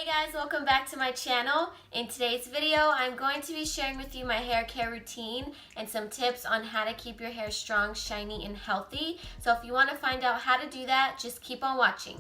Hey guys, welcome back to my channel. In today's video, I'm going to be sharing with you my hair care routine and some tips on how to keep your hair strong, shiny, and healthy. So if you want to find out how to do that, just keep on watching.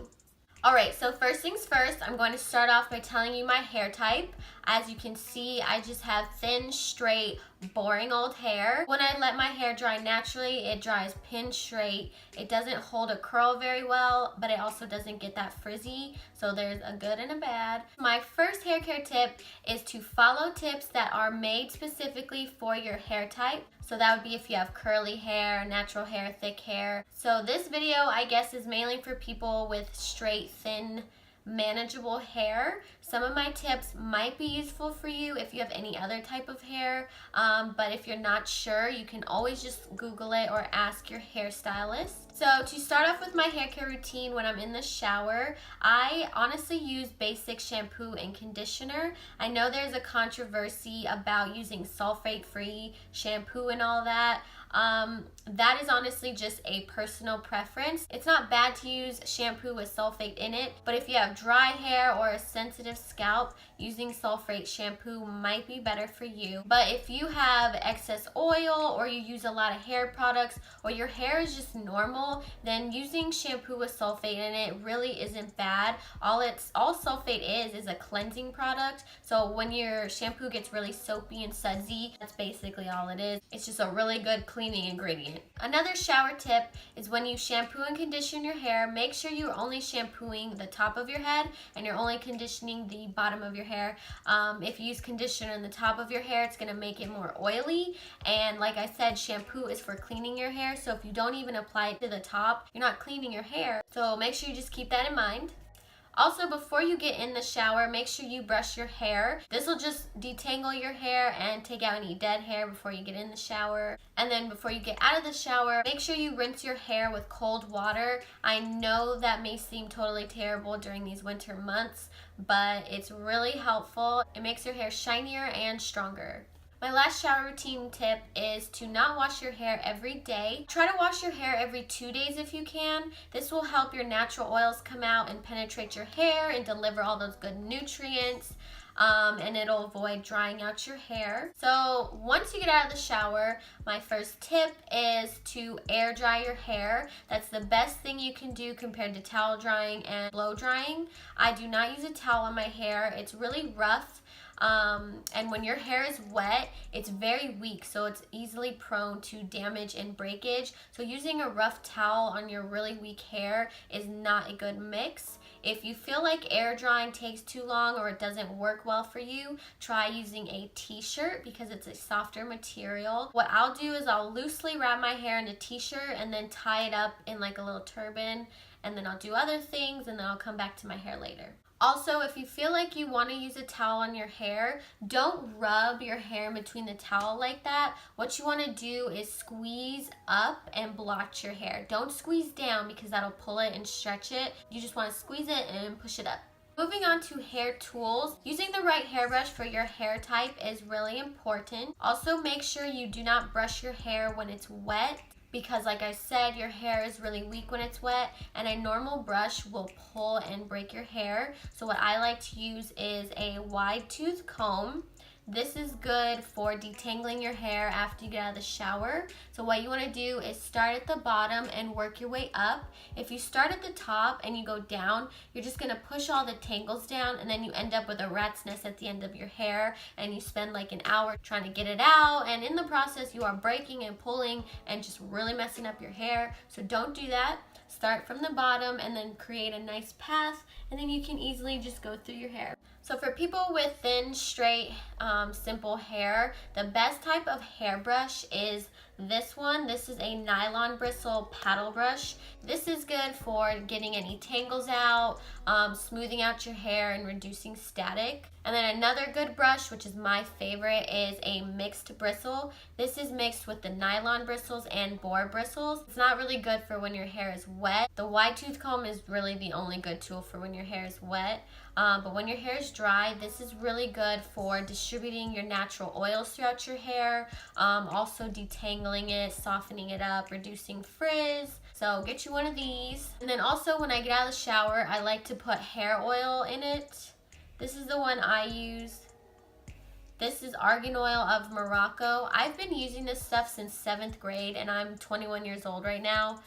Alright, so first things first, I'm going to start off by telling you my hair type. As you can see, I just have thin, straight, boring old hair. When I let my hair dry naturally, it dries pin straight. It doesn't hold a curl very well, but it also doesn't get that frizzy. So there's a good and a bad. My first hair care tip is to follow tips that are made specifically for your hair type. So that would be if you have curly hair, natural hair, thick hair. So this video, I guess, is mainly for people with straight, thin, manageable hair. Some of my tips might be useful for you if you have any other type of hair, but if you're not sure, you can always just Google it or ask your hairstylist. So to start off with my hair care routine when I'm in the shower, I honestly use basic shampoo and conditioner. I know there's a controversy about using sulfate-free shampoo and all that. That is honestly just a personal preference. It's not bad to use shampoo with sulfate in it, but if you have dry hair or a sensitive scalp, using sulfate shampoo might be better for you. But if you have excess oil or you use a lot of hair products or your hair is just normal, then using shampoo with sulfate in it really isn't bad. All sulfate is a cleansing product. So when your shampoo gets really soapy and sudsy, that's basically all it is. It's just a really good cleaning ingredient. Another shower tip is when you shampoo and condition your hair, make sure you're only shampooing the top of your head and you're only conditioning the bottom of your hair. If you use conditioner in the top of your hair, it's going to make it more oily, and like I said, shampoo is for cleaning your hair, so if you don't even apply it to the top, you're not cleaning your hair. So make sure you just keep that in mind. Also, before you get in the shower, make sure you brush your hair. This will just detangle your hair and take out any dead hair before you get in the shower. And then before you get out of the shower, make sure you rinse your hair with cold water. I know that may seem totally terrible during these winter months, but it's really helpful. It makes your hair shinier and stronger. My last shower routine tip is to not wash your hair every day. Try to wash your hair every 2 days if you can. This will help your natural oils come out and penetrate your hair and deliver all those good nutrients. And it'll avoid drying out your hair. So once you get out of the shower, my first tip is to air dry your hair. That's the best thing you can do compared to towel drying and blow drying. I do not use a towel on my hair. It's really rough. And when your hair is wet, it's very weak, so it's easily prone to damage and breakage. So using a rough towel on your really weak hair is not a good mix. If you feel like air drying takes too long or it doesn't work well for you, try using a t-shirt because it's a softer material. What I'll do is I'll loosely wrap my hair in a t-shirt and then tie it up in like a little turban, and then I'll do other things and then I'll come back to my hair later. Also, if you feel like you want to use a towel on your hair, don't rub your hair in between the towel like that. What you want to do is squeeze up and blotch your hair. Don't squeeze down because that'll pull it and stretch it. You just want to squeeze it and push it up. Moving on to hair tools, using the right hairbrush for your hair type is really important. Also, make sure you do not brush your hair when it's wet, because like I said, your hair is really weak when it's wet, and a normal brush will pull and break your hair. So what I like to use is a wide tooth comb. This is good for detangling your hair after you get out of the shower. So what you want to do is start at the bottom and work your way up. If you start at the top and you go down, you're just going to push all the tangles down, and then you end up with a rat's nest at the end of your hair, and you spend like an hour trying to get it out, and in the process you are breaking and pulling and just really messing up your hair. So don't do that. Start from the bottom and then create a nice path, and then you can easily just go through your hair. So for people with thin, straight, simple hair, the best type of hairbrush is this one. This is a nylon bristle paddle brush. This is good for getting any tangles out, smoothing out your hair, and reducing static. And then another good brush, which is my favorite, is a mixed bristle. This is mixed with the nylon bristles and boar bristles. It's not really good for when your hair is wet. The wide tooth comb is really the only good tool for when your hair is wet. But when your hair is dry, this is really good for distributing your natural oils throughout your hair, also detangling it, softening it up, reducing frizz. So get you one of these. And then also when I get out of the shower, I like to put hair oil in it. This is the one I use. This is Argan Oil of Morocco. I've been using this stuff since 7th grade and I'm 21 years old right now.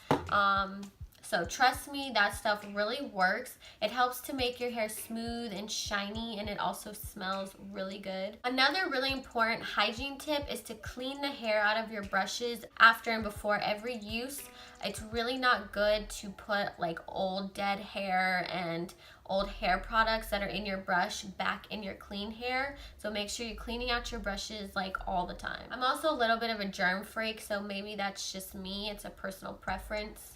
So trust me, that stuff really works. It helps to make your hair smooth and shiny, and it also smells really good. Another really important hygiene tip is to clean the hair out of your brushes after and before every use. It's really not good to put like old dead hair and old hair products that are in your brush back in your clean hair. So make sure you're cleaning out your brushes like all the time. I'm also a little bit of a germ freak, so maybe that's just me. It's a personal preference.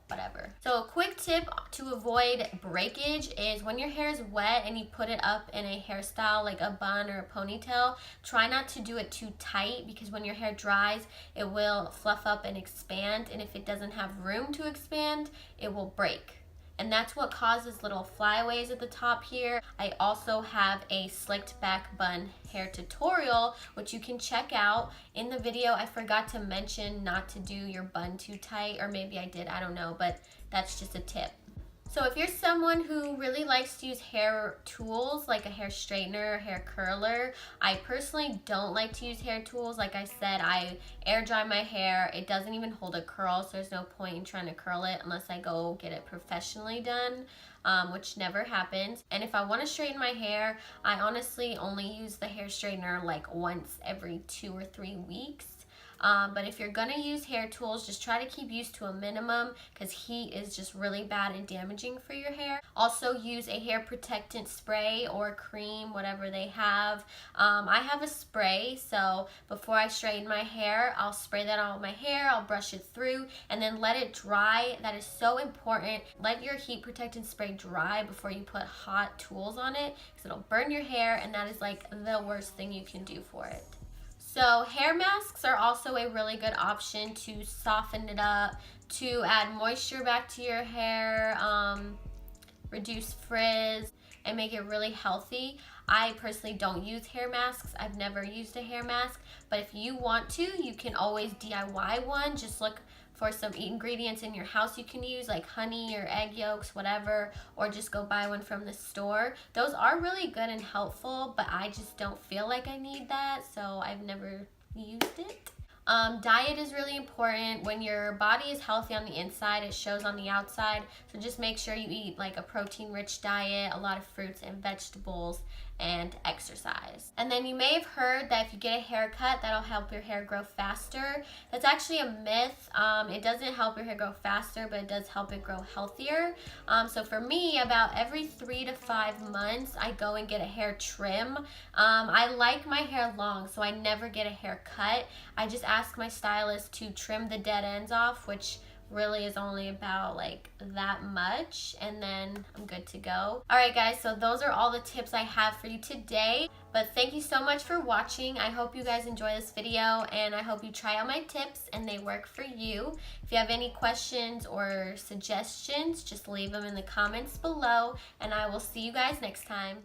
Whatever. So a quick tip to avoid breakage is when your hair is wet and you put it up in a hairstyle like a bun or a ponytail, try not to do it too tight, because when your hair dries, it will fluff up and expand, and if it doesn't have room to expand, it will break. And that's what causes little flyaways at the top here. I also have a slicked back bun hair tutorial, which you can check out. In the video, I forgot to mention not to do your bun too tight, or maybe I did, I don't know, but that's just a tip. So if you're someone who really likes to use hair tools like a hair straightener or hair curler, I personally don't like to use hair tools. Like I said, I air dry my hair. It doesn't even hold a curl, so there's no point in trying to curl it unless I go get it professionally done, which never happens. And if I want to straighten my hair, I honestly only use the hair straightener like once every 2 or 3 weeks. But if you're gonna use hair tools, just try to keep use to a minimum, because heat is just really bad and damaging for your hair. Also use a hair protectant spray or cream, whatever they have. I have a spray, so before I straighten my hair, I'll spray that on my hair, I'll brush it through, and then let it dry. That is so important. Let your heat protectant spray dry before you put hot tools on it, because it'll burn your hair, and that is like the worst thing you can do for it. So hair masks are also a really good option to soften it up, to add moisture back to your hair, reduce frizz, and make it really healthy. I personally don't use hair masks. I've never used a hair mask, but if you want to, you can always DIY one. Just look for some ingredients in your house you can use, like honey or egg yolks, whatever, or just go buy one from the store. Those are really good and helpful, but I just don't feel like I need that, so I've never used it. Diet is really important. When your body is healthy on the inside, it shows on the outside. So just make sure you eat like a protein-rich diet, a lot of fruits and vegetables, and exercise. And then you may have heard that if you get a haircut, that'll help your hair grow faster. That's actually a myth. It doesn't help your hair grow faster, but it does help it grow healthier. So for me, about every 3 to 5 months, I go and get a hair trim. I like my hair long, so I never get a haircut. I just ask my stylist to trim the dead ends off, which really is only about like that much, and then I'm good to go. Alright guys, so those are all the tips I have for you today, but thank you so much for watching. I hope you guys enjoy this video, and I hope you try out my tips and they work for you. If you have any questions or suggestions, just leave them in the comments below, and I will see you guys next time.